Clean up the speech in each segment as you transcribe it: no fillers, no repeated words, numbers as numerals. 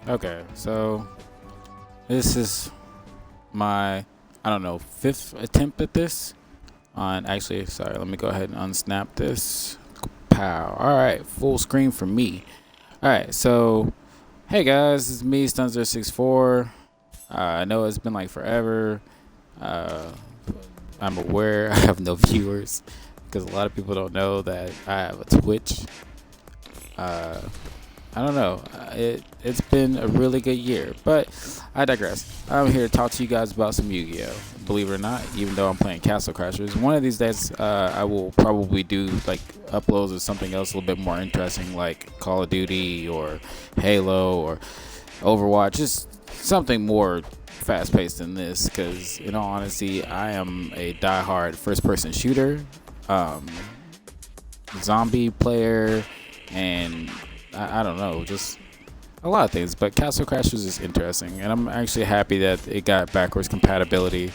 Okay, so this is my, I don't know, fifth attempt at this. Actually, sorry, let me go ahead and unsnap this. Pow. All right, full screen for me. All right, so hey guys, this is me, Stunzer64. I know it's been like forever. Uh, I'm aware I have no viewers because a lot of people don't know that I have a Twitch. Uh, I don't know. It's been a really good year, but I digress. I'm here to talk to you guys about some Yu-Gi-Oh. Believe it or not, even though I'm playing Castle Crashers, one of these days I will probably do like uploads of something else a little bit more interesting, like Call of Duty or Halo or Overwatch, just something more fast-paced than this. Because in all honesty, I am a die-hard first-person shooter. Um, Zombie player, and I don't know, just a lot of things. But Castle Crashers is interesting, and I'm actually happy that it got backwards compatibility.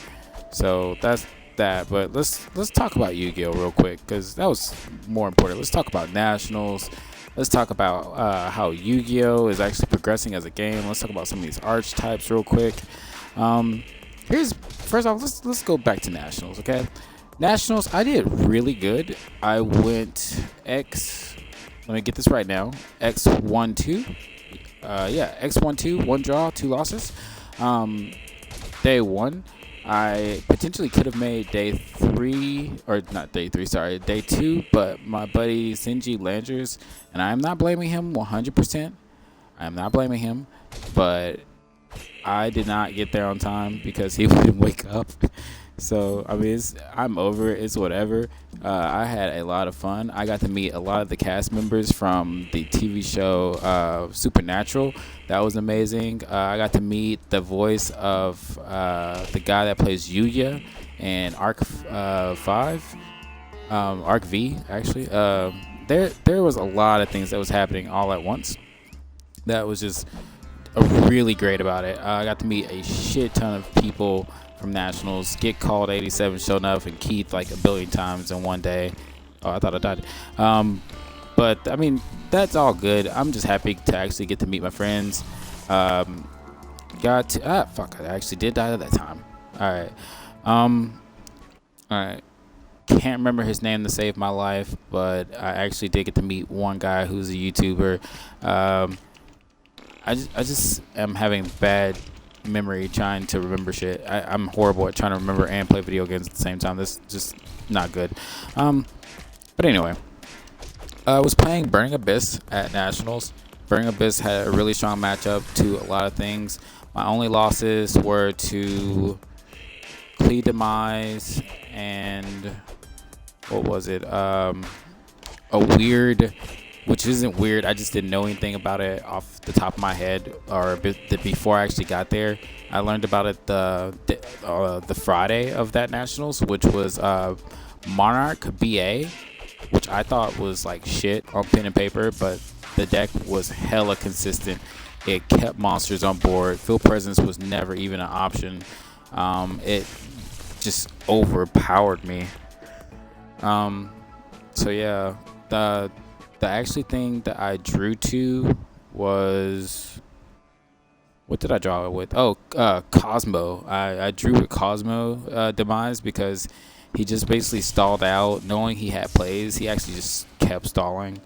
So that's that. But let's talk about Yu-Gi-Oh real quick because that was more important. Let's talk about nationals. Let's talk about how Yu-Gi-Oh is actually progressing as a game. Let's talk about some of these archetypes real quick. Um, Here's first off, let's go back to nationals, okay? Nationals, I did really good. I went X. Let me get this right now. X 1-2. Yeah, X 1-2, one draw, two losses. Um, Day one, I potentially could have made day three, or not day three, sorry, day two. But my buddy Sinji Landers, and I am not blaming him 100%. I am not blaming him, but I did not get there on time because he wouldn't wake up. So I mean, I'm over it. It's whatever. I had a lot of fun. I got to meet a lot of the cast members from the TV show Supernatural. That was amazing. I got to meet the voice of the guy that plays Yugioh in Arc 5, Arc V actually. There was a lot of things that was happening all at once. That was just really great about it. I got to meet a shit ton of people from nationals. Get called 87 showing up and Keith like a billion times in one day. Oh, I thought I died. But I mean, that's all good. I'm just happy to actually get to meet my friends. Um, fuck, I actually did die at that time. All right. All right. Can't remember his name to save my life, but I actually did get to meet one guy who's a YouTuber. I just am having bad memory trying to remember shit. I'm horrible at trying to remember and play video games at the same time. This is just not good. But anyway, I was playing Burning Abyss at Nationals. Burning Abyss had a really strong matchup to a lot of things. My only losses were to Clee Demise and what was it? A weird, which isn't weird. I just didn't know anything about it off the top of my head, or before I actually got there. I learned about it the Friday of that nationals, which was Monarch BA, which I thought was like shit on pen and paper, but the deck was hella consistent. It kept monsters on board. Field presence was never even an option. It just overpowered me. So yeah, the actually thing that I drew to was, what did I draw it with? Oh, Cosmo. I drew with Cosmo demise because he just basically stalled out, knowing he had plays. He actually just kept stalling.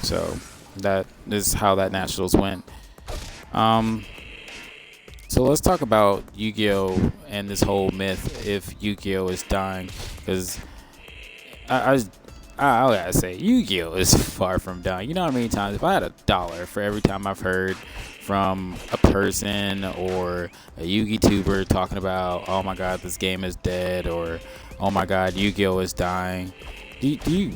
So that is how that nationals went. So let's talk about Yu-Gi-Oh and this whole myth if Yu-Gi-Oh is dying, because I, I I gotta say, Yu-Gi-Oh is far from done. You know how many times, if I had $1 for every time I've heard from a person or a Yu-Gi tuber talking about, oh my god, this game is dead, or oh my god, Yu-Gi-Oh is dying. Do you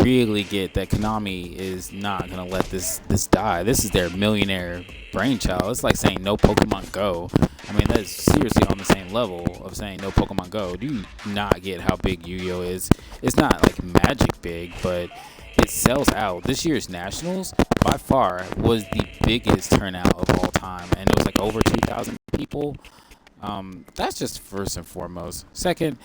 really get that Konami is not gonna let this die? This is their millionaire brainchild. It's like saying no Pokemon Go. I mean, that is seriously on the same level of saying no Pokemon Go. Do you not get how big Yu-Gi-Oh is? It's not like magic big, but it sells out. This year's Nationals, by far, was the biggest turnout of all time, and it was like over 2,000 people. That's just first and foremost. Second,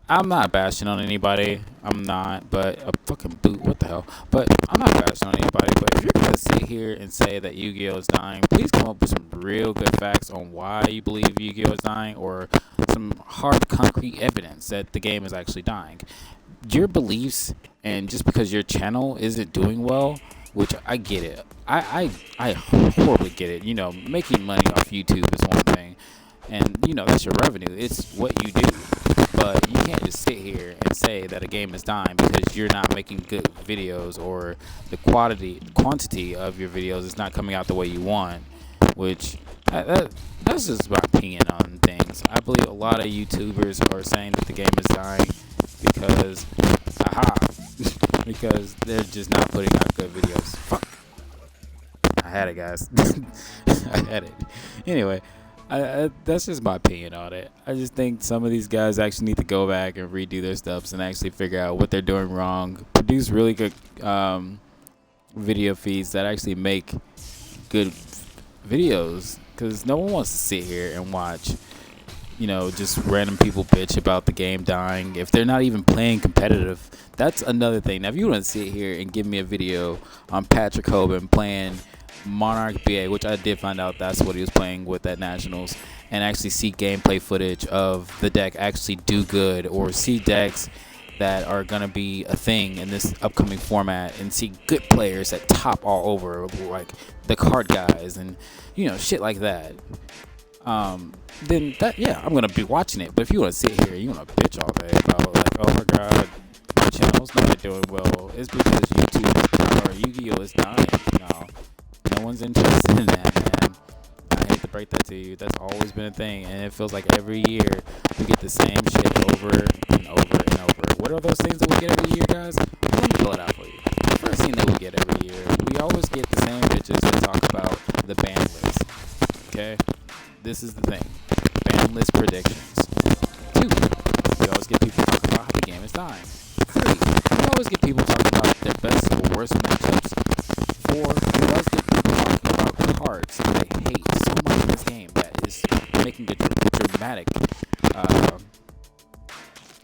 I'm not bashing on anybody. I'm not, but a fucking boot. What the hell? But I'm not bashing on anybody. But if you're gonna sit here and say that Yu-Gi-Oh is dying, please come up with some real good facts on why you believe Yu-Gi-Oh is dying, or some hard, concrete evidence that the game is actually dying. Your beliefs, and just because your channel isn't doing well, which I get it. I horribly get it. You know, making money off YouTube is one thing, and you know that's your revenue. It's what you do. But you can't just sit here and say that a game is dying because you're not making good videos, or the quantity of your videos is not coming out the way you want. Which that's just my opinion on things. I believe a lot of YouTubers are saying that the game is dying because, aha, because they're just not putting out good videos. Fuck. I had it, guys. I had it. Anyway, that's just my opinion on it. I just think some of these guys actually need to go back and redo their steps and actually figure out what they're doing wrong. Produce really good video feeds that actually make good videos, because no one wants to sit here and watch, you know, just random people bitch about the game dying if they're not even playing competitive. That's another thing. Now, if you want to sit here and give me a video on Patrick Hoban playing Monarch BA, which I did find out that's what he was playing with at Nationals, and actually see gameplay footage of the deck actually do good, or see decks that are going to be a thing in this upcoming format, and see good players that top all over, like the card guys and, you know, shit like that, then that, yeah, I'm going to be watching it. But if you want to sit here, you want to bitch all day about, like, oh my god, my channel's not doing well, it's because YouTube or Yu-Gi-Oh is dying. No one's interested in that, man. I hate to break that to you. That's always been a thing, and it feels like every year we get the same shit over and over and over. What are those things that we get every year, guys? Let me pull it out for you. The first thing that we get every year, we always get the same bitches that talk about the ban list. Okay? This is the thing. Ban list predictions. 2, we always get people talking about how the game is dying. 3, we always get people talking about their best or worst matchups. 4, we always get people talking about cards that they hate so much in this game that is making a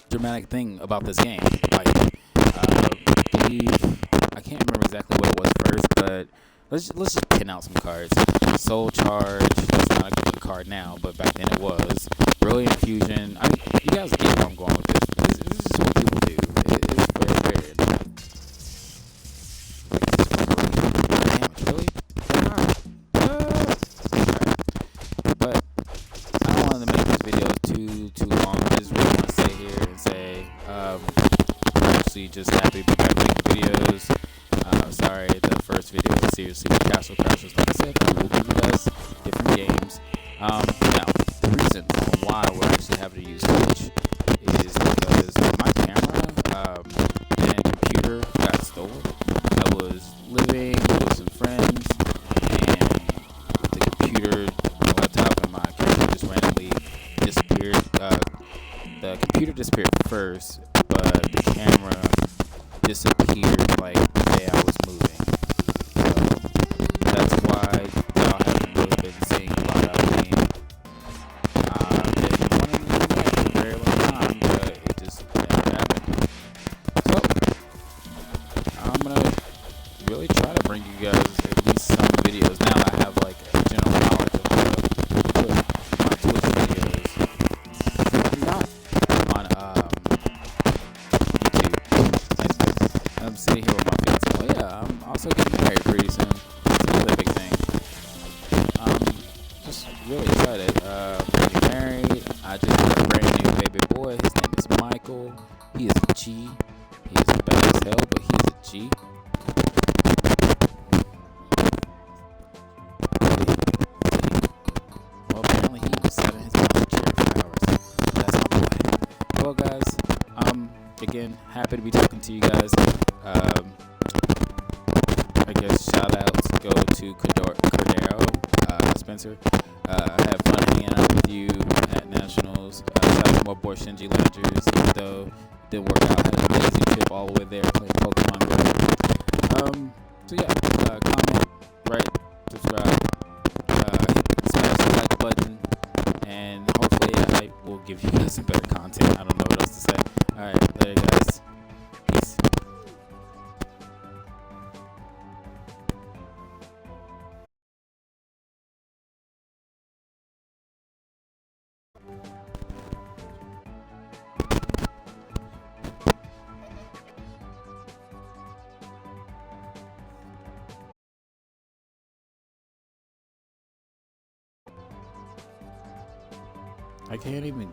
dramatic thing about this game. Like, I believe, I can't remember exactly what it was first, but let's just pin out some cards. Soul Charge, that's not a good card now, but back then it was. Brilliant Fusion. I mean, you guys get where I'm going with this. This is just what people do. It's very, very annoying. Like, damage, really? But I don't want to make this video too long. I just really want to stay here and say, I'm actually just happy to be back making videos. Sorry, the first video was seriously Castle Crashers. Like I said, I will give you guys different games. Now, the reason why we're actually having to use Twitch is because my camera and computer got stolen. I was living with some friends, and the computer, my laptop, and my camera just randomly disappeared. The computer disappeared first, but the camera disappeared like the day I was moving. So that's why y'all haven't really been seeing a lot of me. I've been wanting to do that for a very long time, but it just never happened. So I'm gonna really try to bring you guys at least some videos now that I have like a general knowledge of how to put my Twitch videos not on YouTube. I'm sitting here with my fiance. Oh yeah, I'm also getting married pretty soon. It's another big thing. Just really excited. Getting married. I just got a brand new baby boy. His name is Michael. He is a G. He is bad as hell, but he's a G. Well, apparently he was sat in his mother's chair for hours. That's my boy. Well, guys, again, happy to be talking to you guys. I guess shout outs go to Cordero, Spencer. I had fun hanging out with you at Nationals. Shout out to my boy Shinji Landers, even though it didn't work out. I had an amazing trip all the way there playing Pokemon Go. So yeah, comment, write, subscribe, smash the like button, and hopefully I will give you guys some better content. I don't know what else to say. I can't even